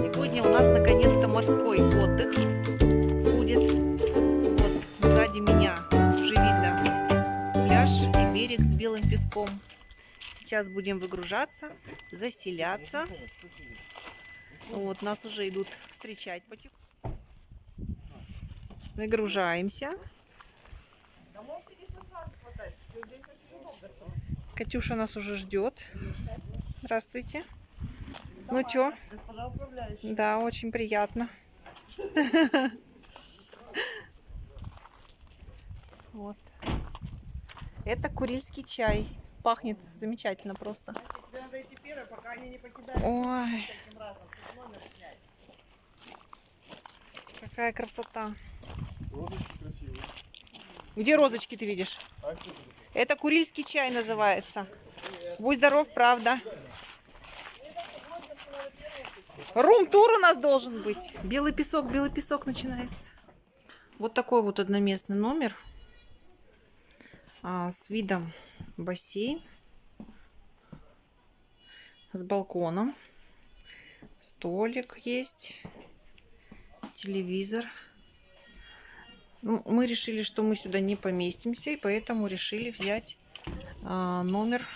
Сегодня у нас наконец-то морской отдых будет. Вот сзади меня уже видно пляж и берег с белым песком. Сейчас будем выгружаться, заселяться. Вот нас уже идут встречать потихоньку. Выгружаемся. Катюша нас уже ждет. Здравствуйте. Ну чё? Да, очень приятно. Вот. Это курильский чай. Пахнет замечательно просто. Ой. Какая красота. Розочки красивые. Где розочки ты видишь? Это курильский чай называется. Будь здоров, правда. Рум-тур у нас должен быть. Белый песок начинается. Вот такой вот одноместный номер с видом бассейн, с балконом, столик есть, телевизор. Ну, мы решили, что мы сюда не поместимся, и поэтому решили взять номер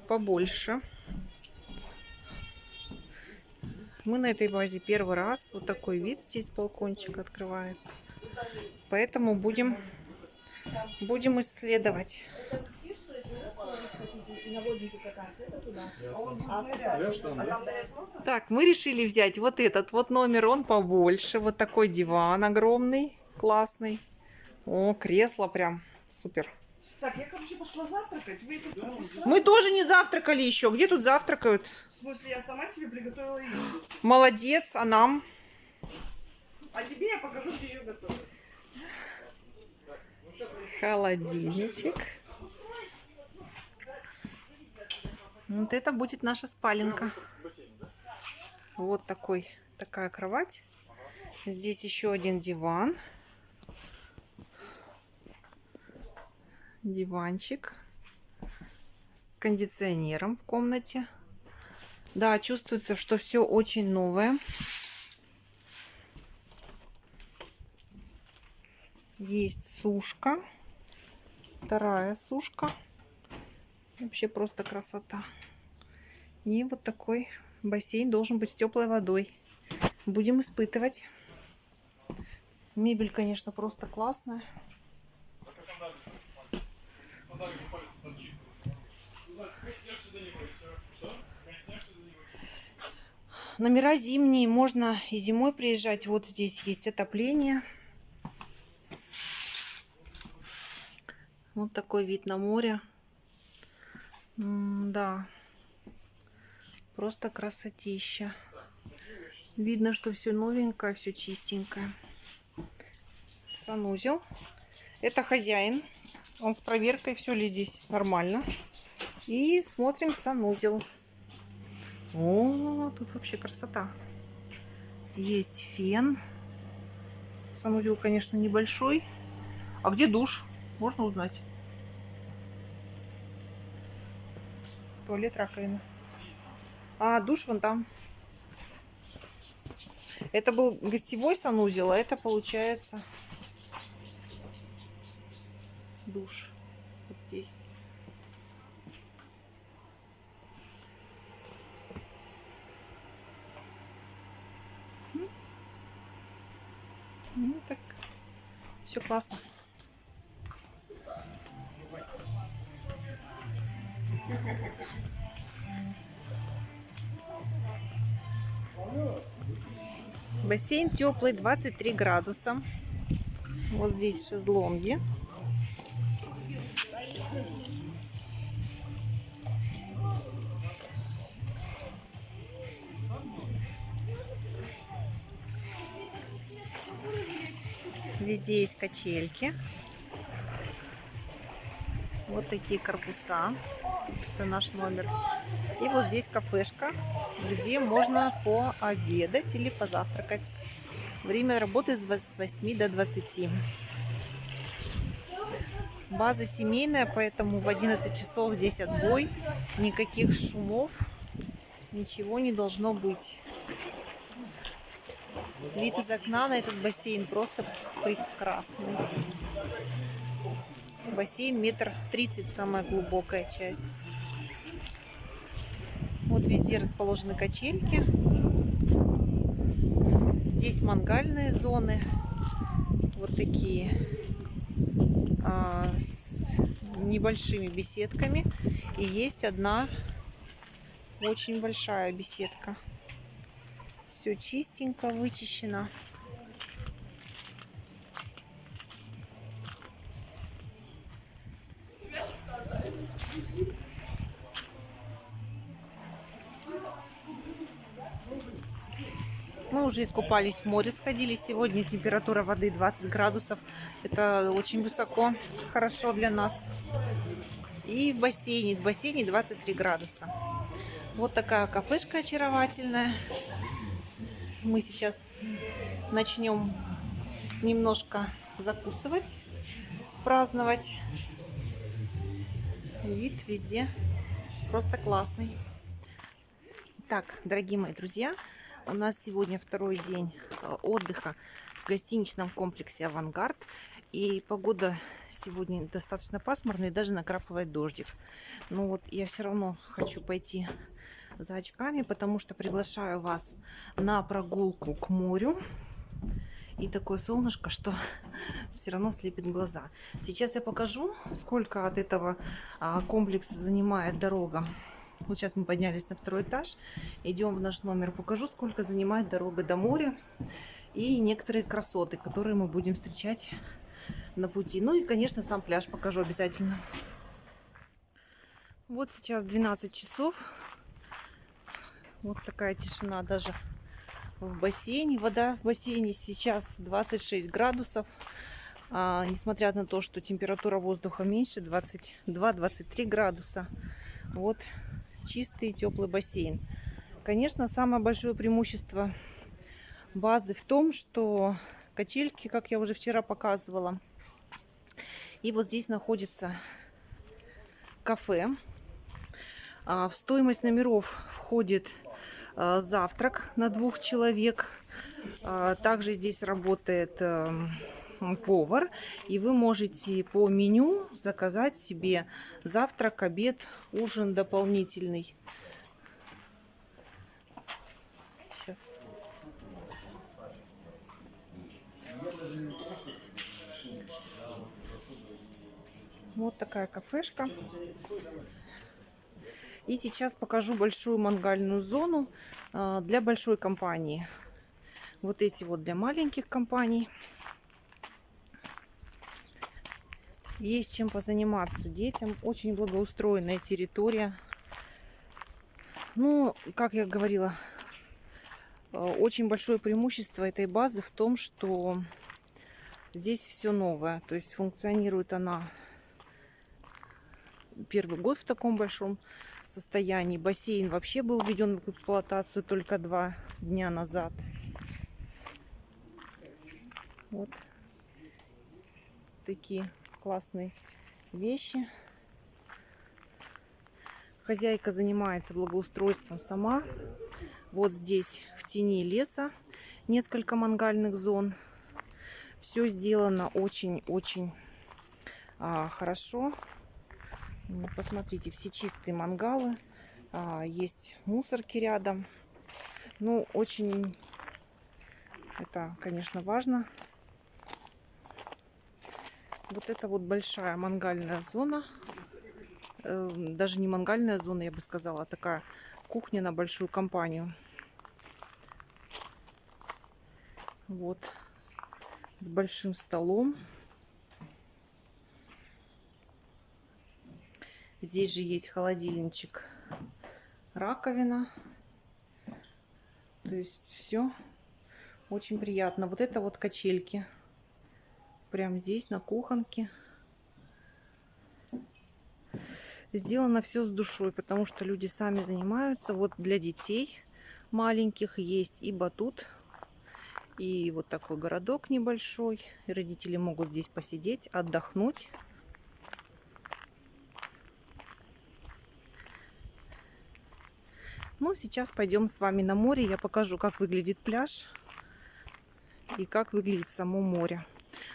побольше. Мы на этой базе первый раз. Вот такой вид здесь балкончик открывается. Поэтому будем исследовать. Так, мы решили взять вот этот вот номер. Он побольше. Вот такой диван огромный, классный. О, кресло прям супер. Так, я, короче, пошла завтракать. Вы тут... Мы тоже не завтракали еще. Где тут завтракают? В смысле, я сама себе приготовила яичницу. Молодец, а нам? А тебе я покажу, где ее готовят. Холодильничек. Вот это будет наша спаленка. Вот такая кровать. Здесь еще один диван. Диванчик с кондиционером в комнате. Да, чувствуется, что все очень новое. Есть сушка. Вторая сушка. Вообще просто красота. И вот такой бассейн должен быть с теплой водой. Будем испытывать. Мебель, конечно, просто классная. Номера зимние, можно и зимой приезжать. Вот здесь есть отопление. Вот такой вид на море. Да, просто красотища. Видно, что все новенькое, все чистенькое. Санузел. Это хозяин. Он с проверкой, все ли здесь нормально. И смотрим санузел. О, тут вообще красота. Есть фен. Санузел, конечно, небольшой. А где душ? Можно узнать. Туалет, раковина. А, душ вон там. Это был гостевой санузел, а это получается душ. Вот здесь. Ну, так, все классно. Бассейн теплый, 23 градуса. Вот здесь шезлонги. Везде есть качельки. Вот такие корпуса. Это наш номер. И вот здесь кафешка, где можно пообедать или позавтракать. Время работы с 8 до 20. База семейная, поэтому в 11 часов здесь отбой. Никаких шумов, ничего не должно быть. Вид из окна на этот бассейн просто прекрасный. Бассейн 1,30 м, самая глубокая часть. Вот везде расположены качельки. Здесь мангальные зоны. Вот такие. С небольшими беседками. И есть одна очень большая беседка. Все чистенько, вычищено. Мы уже искупались в море, сходили. Сегодня температура воды 20 градусов. Это очень высоко, хорошо для нас. И в бассейне 23 градуса. Вот такая кафешка очаровательная. Мы сейчас начнем немножко закусывать, праздновать. Вид везде просто классный. Так, дорогие мои друзья, у нас сегодня второй день отдыха в гостиничном комплексе «Авангард». И погода сегодня достаточно пасмурная, и даже накрапывает дождик. Но вот я все равно хочу пойти за очками, потому что приглашаю вас на прогулку к морю. И такое солнышко, что все равно слепит глаза. Сейчас я покажу, сколько от этого комплекса занимает дорога. Вот сейчас мы поднялись на второй этаж, идем в наш номер, покажу, сколько занимает дорога до моря и некоторые красоты, которые мы будем встречать на пути. Ну и, конечно, сам пляж покажу обязательно. Вот сейчас 12 часов. Вот такая тишина даже в бассейне. Вода в бассейне сейчас 26 градусов. Несмотря на то, что температура воздуха меньше, 22-23 градуса. Вот чистый теплый бассейн. Конечно, самое большое преимущество базы в том, что качельки, как я уже вчера показывала. И вот здесь находится кафе. В стоимость номеров входит завтрак на 2 человек. Также здесь работает повар, и вы можете по меню заказать себе завтрак, обед, ужин дополнительный. Сейчас. Вот такая кафешка. И сейчас покажу большую мангальную зону для большой компании. Вот эти вот для маленьких компаний. Есть чем позаниматься детям. Очень благоустроенная территория. Ну, как я говорила, очень большое преимущество этой базы в том, что здесь все новое. То есть функционирует она первый год в таком большом состоянии. Бассейн вообще был введен в эксплуатацию только 2 дня назад. Вот такие классные вещи. Хозяйка занимается благоустройством сама. Вот здесь в тени леса несколько мангальных зон. Все сделано очень-очень хорошо. Посмотрите, все чистые мангалы. Есть мусорки рядом. Ну, очень это, конечно, важно. Вот это вот большая мангальная зона. Даже не мангальная зона, я бы сказала, а такая кухня на большую компанию. Вот. С большим столом. Здесь же есть холодильничек, раковина. То есть все очень приятно. Вот это вот качельки. Прямо здесь, на кухонке. Сделано все с душой, потому что люди сами занимаются. Вот для детей маленьких есть и батут, и вот такой городок небольшой. Родители могут здесь посидеть, отдохнуть. Ну, сейчас пойдем с вами на море. Я покажу, как выглядит пляж и как выглядит само море.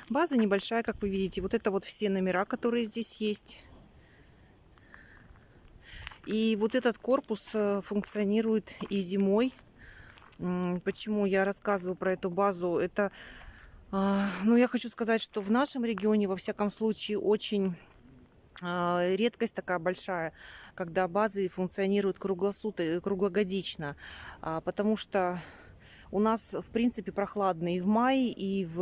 База небольшая, как вы видите. Вот это вот все номера, которые здесь есть. И вот этот корпус функционирует и зимой. Почему я рассказываю про эту базу? Это, ну, я хочу сказать, что в нашем регионе, во всяком случае, очень редкость такая большая, когда базы функционируют круглогодично, потому что у нас, в принципе, прохладно и в мае, и в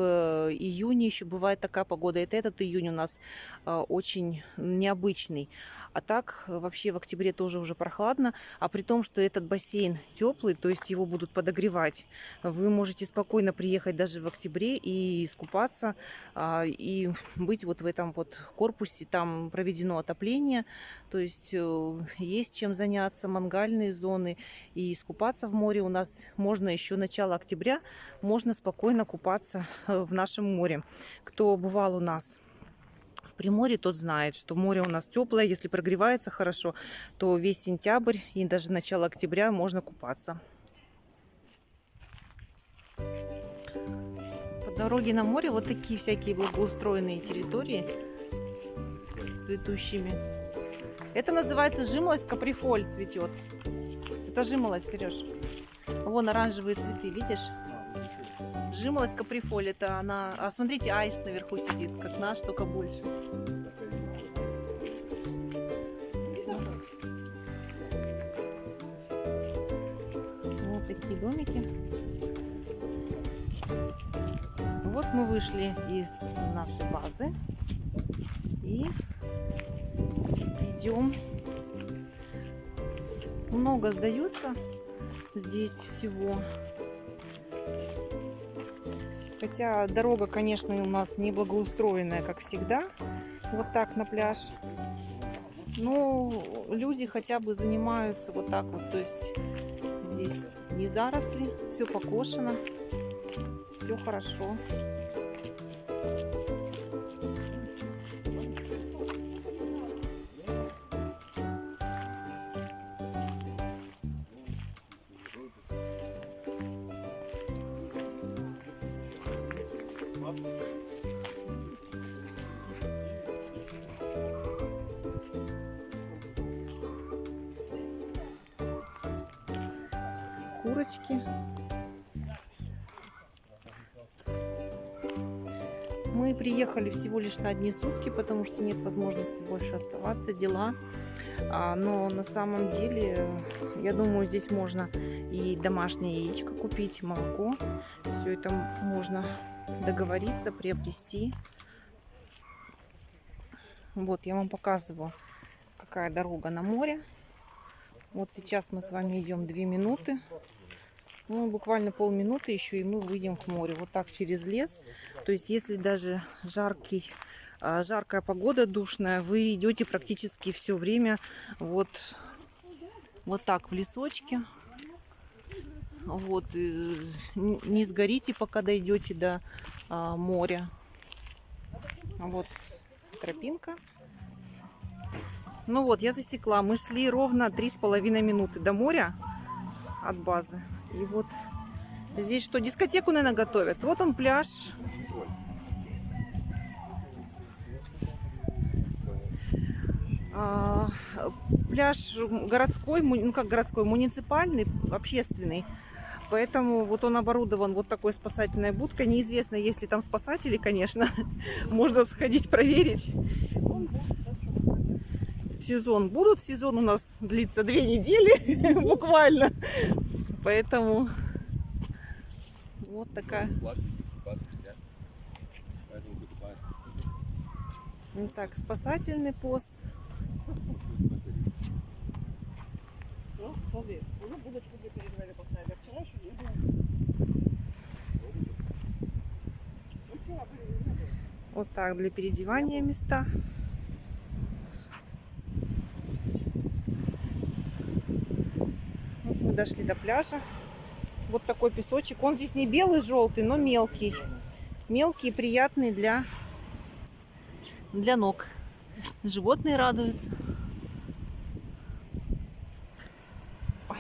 июне еще бывает такая погода. Это этот июнь у нас очень необычный. А так, вообще в октябре тоже уже прохладно. А при том, что этот бассейн теплый, то есть его будут подогревать, вы можете спокойно приехать даже в октябре и искупаться, и быть вот в этом вот корпусе. Там проведено отопление, то есть есть чем заняться, мангальные зоны. И искупаться в море у нас можно еще начало октября, можно спокойно купаться в нашем море. Кто бывал у нас в Приморье, тот знает, что море у нас теплое. Если прогревается хорошо, то весь сентябрь и даже начало октября можно купаться. По дороге на море вот такие всякие благоустроенные территории с цветущими. Это называется жимолость, каприфоль цветет. Это жимолость, Сереж. Вон оранжевые цветы, видишь? Жимолость, каприфоль, это она... А смотрите, аист наверху сидит, как наш, только больше. Вот такие домики. Вот мы вышли из нашей базы и идем. Много сдаются здесь всего. Хотя дорога, конечно, у нас не благоустроенная, как всегда. Вот так на пляж. Но люди хотя бы занимаются вот так вот. То есть здесь не заросли, все покошено, все хорошо. Курочки. Мы приехали всего лишь на одни сутки, потому что нет возможности больше оставаться, дела. Но на самом деле, я думаю, здесь можно и домашнее яичко купить, молоко. Все это можно договориться, приобрести. Вот, я вам показываю, какая дорога на море. Вот сейчас мы с вами идем 2 минуты. Ну, буквально полминуты еще, и мы выйдем к морю. Вот так через лес. То есть, если даже жаркая погода, душная, вы идете практически все время вот так в лесочке. Вот. Не сгорите, пока дойдете до моря. Вот тропинка. Ну вот, я засекла. Мы шли ровно 3,5 минуты до моря от базы. И вот здесь что, дискотеку, наверное, готовят. Вот он пляж. Пляж городской, ну как городской, муниципальный, общественный. Поэтому вот он оборудован вот такой спасательной будкой. Неизвестно, есть ли там спасатели, конечно. Можно сходить проверить. Сезон будут. Сезон у нас длится 2 недели буквально. Поэтому вот такая. Так, спасательный пост. Ну, смотри, уже будочку перед вами поставили. А вчера еще не было. Ну, вчера были, не было. Вот так, для переодевания места. Вот мы дошли до пляжа. Вот такой песочек. Он здесь не белый, желтый, но мелкий. Мелкий, приятный для ног. Животные радуются. Ой.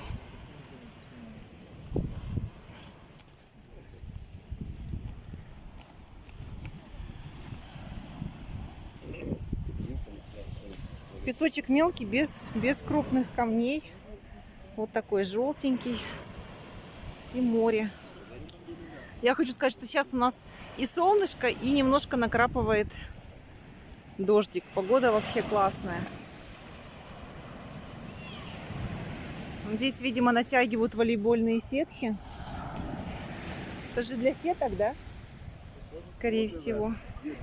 Песочек мелкий, без крупных камней. Вот такой желтенький. И море. Я хочу сказать, что сейчас у нас и солнышко, и немножко накрапывает дождик. Погода вообще классная. Здесь, видимо, натягивают волейбольные сетки. Это же для сеток, да? Скорее всего. Нет,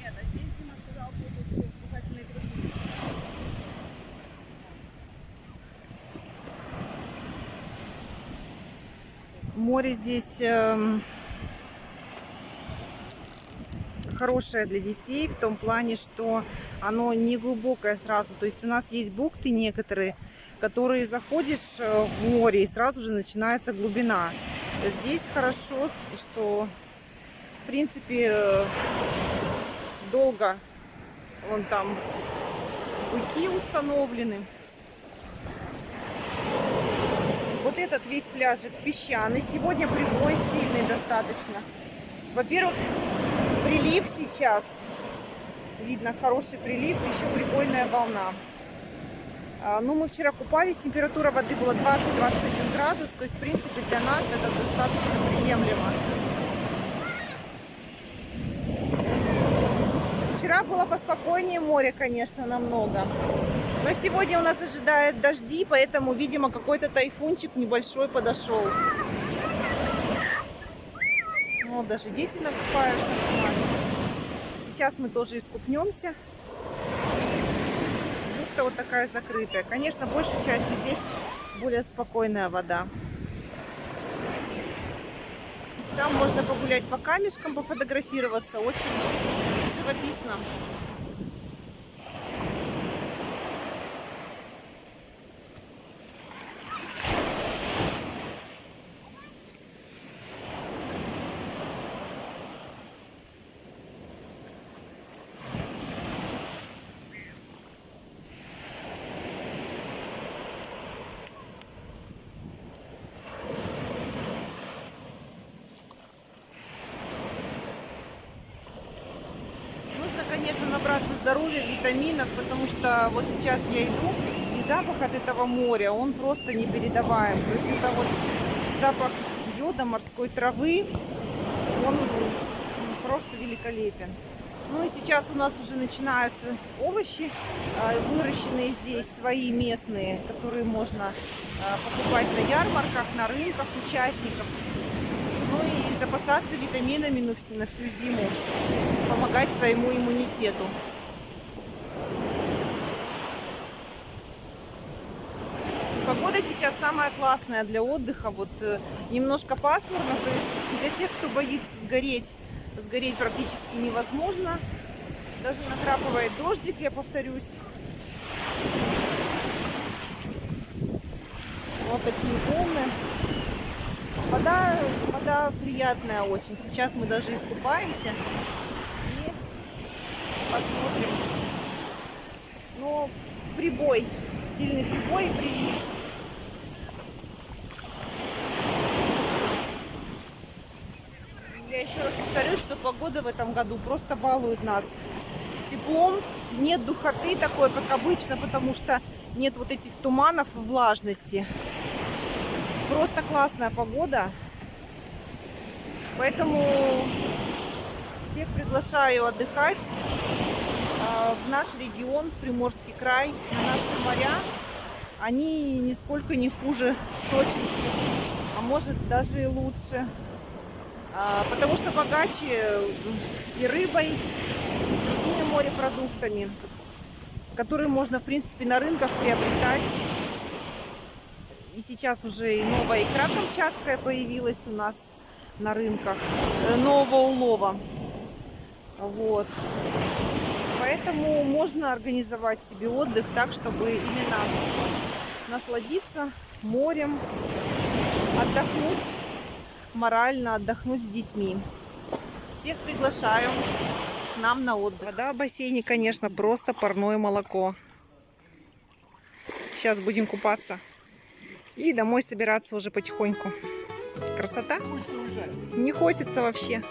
а здесь Дима сказал, будут спасательные круги. Море здесь хорошее для детей в том плане, что оно не глубокое сразу. То есть у нас есть бухты некоторые, которые заходишь в море и сразу же начинается глубина. Здесь хорошо, что в принципе долго вон там буйки установлены. Вот этот весь пляжик песчаный. Сегодня прибой сильный достаточно. Во-первых, прилив сейчас. Видно хороший прилив, еще прибойная волна. Ну, мы вчера купались, температура воды была 20-21 градус. То есть, в принципе, для нас это достаточно приемлемо. Вчера было поспокойнее море, конечно, намного. Но сегодня у нас ожидают дожди, поэтому, видимо, какой-то тайфунчик небольшой подошел. Вот даже дети накупаются. Сейчас мы тоже искупнемся. Бухта вот такая закрытая. Конечно, большей частью здесь более спокойная вода. Там можно погулять по камешкам, пофотографироваться. Очень живописно. Конечно, набраться здоровья, витаминов, потому что вот сейчас я иду, и запах от этого моря, он просто непередаваем. То есть это вот запах йода, морской травы, он просто великолепен. Ну и сейчас у нас уже начинаются овощи, выращенные здесь, свои местные, которые можно покупать на ярмарках, на рынках участников. Ну и запасаться витаминами на всю зиму, помогать своему иммунитету. Погода сейчас самая классная для отдыха. Вот немножко пасмурно, то есть для тех, кто боится сгореть практически невозможно. Даже накрапывает дождик, я повторюсь. Вот такие волны. Вода приятная очень. Сейчас мы даже искупаемся и посмотрим. Но прибой, сильный прибой и прилив. Я еще раз повторюсь, что погода в этом году просто балует нас теплом. Нет духоты такой, как обычно, потому что нет вот этих туманов и влажности. Просто классная погода. Поэтому всех приглашаю отдыхать в наш регион, в Приморский край, на наши моря. Они нисколько не хуже сочинских, а может даже и лучше. Потому что богаче и рыбой, и другими морепродуктами, которые можно, в принципе, на рынках приобретать. И сейчас уже и новая икра камчатская появилась у нас на рынках нового улова. Вот. Поэтому можно организовать себе отдых так, чтобы именно насладиться морем, отдохнуть, морально отдохнуть с детьми. Всех приглашаю к нам на отдых. Вода в бассейне, конечно, просто парное молоко. Сейчас будем купаться. И домой собираться уже потихоньку. Красота? Хочется уезжать. Не хочется вообще.